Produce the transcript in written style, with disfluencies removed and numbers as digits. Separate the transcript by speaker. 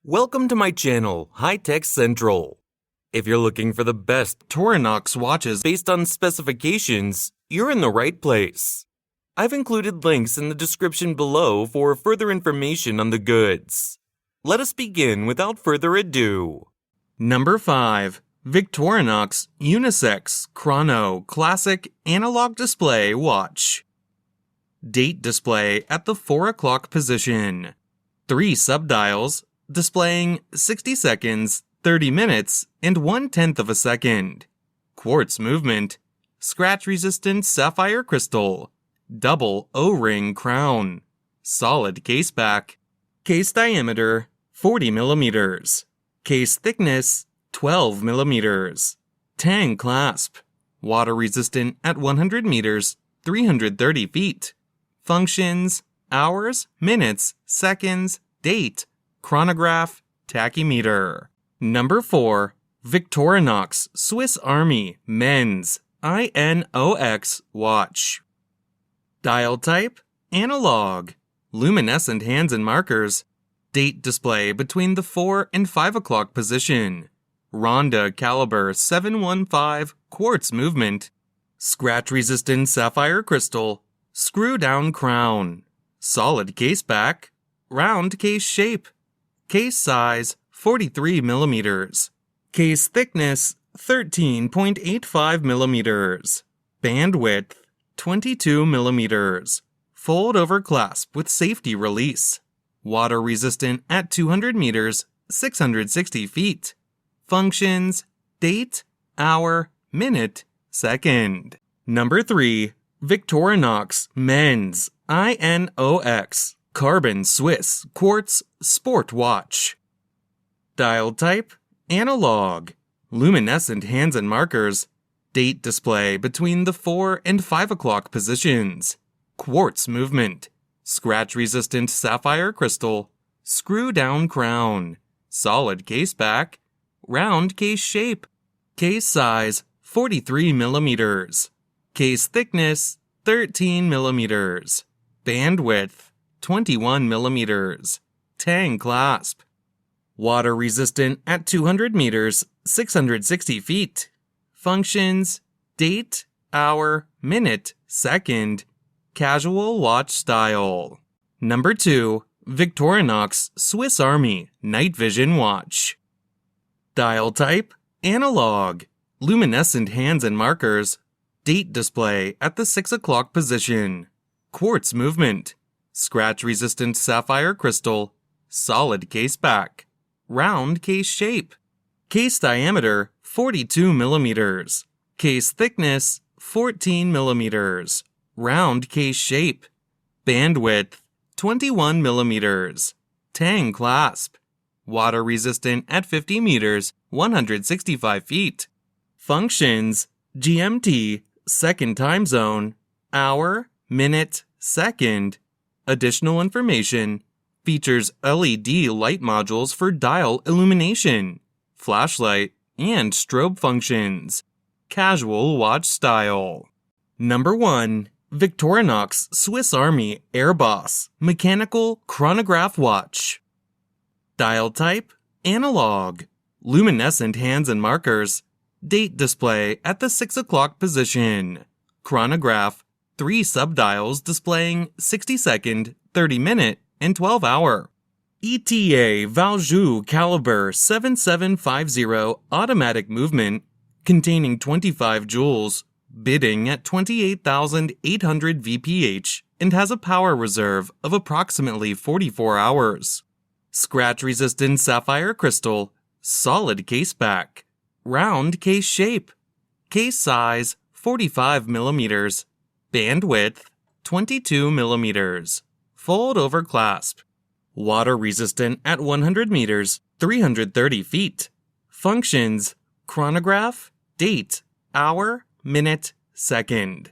Speaker 1: Welcome to my channel, High Tech Central. If you're looking for the best Victorinox watches based on specifications, you're in the right place. I've included links in the description below for further information on the goods. Let us begin without further ado. Number 5. Victorinox Unisex Chrono Classic Analog Display Watch. Date display at the 4 o'clock position. 3 subdials, displaying 60 seconds, 30 minutes, and 1/10 of a second. Quartz movement. Scratch-resistant sapphire crystal. Double O-ring crown. Solid case back. Case diameter 40 mm. Case thickness 12 mm. Tang clasp. Water resistant at 100 meters, 330 feet. Functions: hours, minutes, seconds, date, chronograph, tachymeter. Number 4. Victorinox Swiss Army Men's INOX Watch. Dial type: analog. Luminescent hands and markers. Date display between the 4 and 5 o'clock position. Ronda caliber 715 quartz movement. Scratch-resistant sapphire crystal. Screw-down crown. Solid case back. Round case shape. Case size 43 mm. Case thickness 13.85 mm. Bandwidth 22 mm. Fold over clasp with safety release. Water resistant at 200 meters, 660 feet. Functions: date, hour, minute, second. Number 3. Victorinox Men's INOX Carbon Swiss Quartz Sport Watch. Dial type: analog. Luminescent hands and markers. Date display between the 4 and 5 o'clock positions. Quartz movement. Scratch-resistant sapphire crystal. Screw-down crown. Solid case back. Round case shape. Case size 43 mm. Case thickness 13 mm. Bandwidth 21 mm. Tang clasp. Water resistant at 200 meters, 660 feet. Functions: date, hour, minute, second. Casual watch style. Number 2. Victorinox Swiss Army Night Vision Watch. Dial type: analog. Luminescent hands and markers. Date display at the 6 o'clock position. Quartz movement. Scratch-resistant sapphire crystal. Solid case back. Round case shape. Case diameter 42 mm. Case thickness 14 mm. Round case shape. Bandwidth 21 mm. Tang clasp. Water resistant at 50 meters, 165 feet. Functions: GMT, second time zone, hour, minute, second. Additional information: features LED light modules for dial illumination, flashlight, and strobe functions. Casual watch style. Number 1. Victorinox Swiss Army Airboss Mechanical Chronograph Watch. Dial type: analog. Luminescent hands and markers. Date display at the 6 o'clock position. Chronograph: 3 subdials displaying 60 second, 30 minute, and 12 hour. ETA Valjoux caliber 7750 automatic movement containing 25 joules, bidding at 28,800 VPH and has a power reserve of approximately 44 hours. Scratch-resistant sapphire crystal, solid case back, round case shape, case size 45 mm, bandwidth 22 mm, fold over clasp, water resistant at 100 meters, 330 feet. Functions: chronograph, date, hour, minute, second.